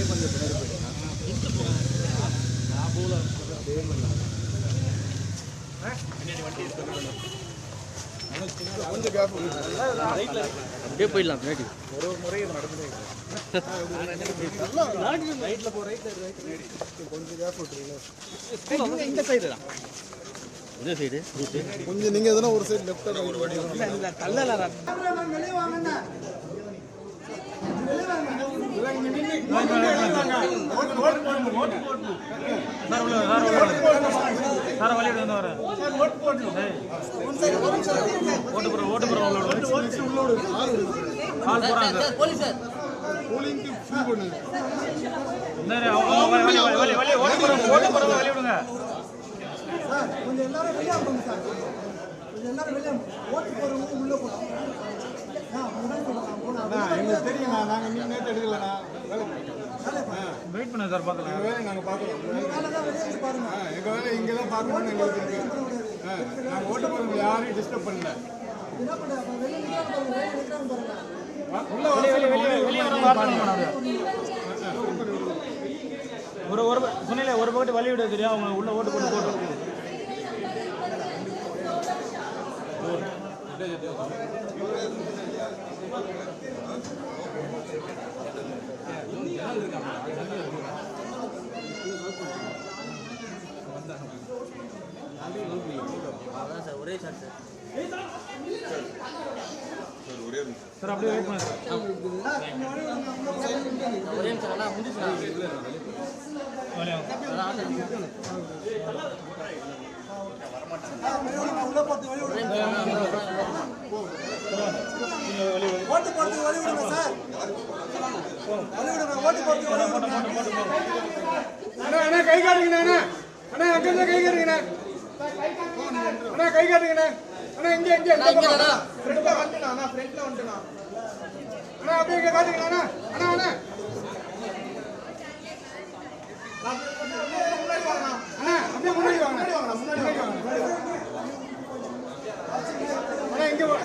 கொஞ்சம் பின்னாடி போயிடுங்க. நான் போல அதே பண்ணலாம். கொஞ்சம் கேப் அப்படியே போயிடலாம் பின்னாடி. ஒரு முறை நடந்துட்டே ரைட்ல போ. கொஞ்சம் கேப் விட்டுருங்க. இந்த சைடு தான். இந்த சைடு கொஞ்சம் நீங்க எதுனா ஒரு சைடு லெஃப்ட் தள்ளல. வெயிட் பண்ண சார் பார்க்கலாம். நாங்கள் பார்க்கலாம். எங்கள் வேலை இங்கே தான் பார்க்கணும்னு எங்களுக்கு இருக்கு. நாங்கள் ஓட்டு போகிறவங்க யாரையும் டிஸ்டர்ப் பண்ணல. ஒரு சொன்னில ஒரு பக்கத்து வழி விட தெரியும். அவங்க உள்ள ஓட்டு போட்டு போட்டு ஒரே சார் சார் அப்படியே வெயிட் பண்ண சார். ஒரே நிமிஷம் முடிச்சுக்கலாம். கை காட்டுங்கண்ணா. அண்ணா அங்கிருந்து கை காட்டுங்கண்ணா. அண்ணா கை காட்டுங்கண்ணா. அண்ணா இங்க இங்க ஃப்ரண்ட்ல வந்துட்டா. அண்ணா ஃப்ரண்ட்ல வந்துட்டா. அண்ணா அப்படியே இங்க காட்டுங்கண்ணா. அண்ணா அண்ணா முன்னாடி வாங்க. அண்ணா அப்படியே முன்னாடி வாங்க. முன்னாடி வாங்க.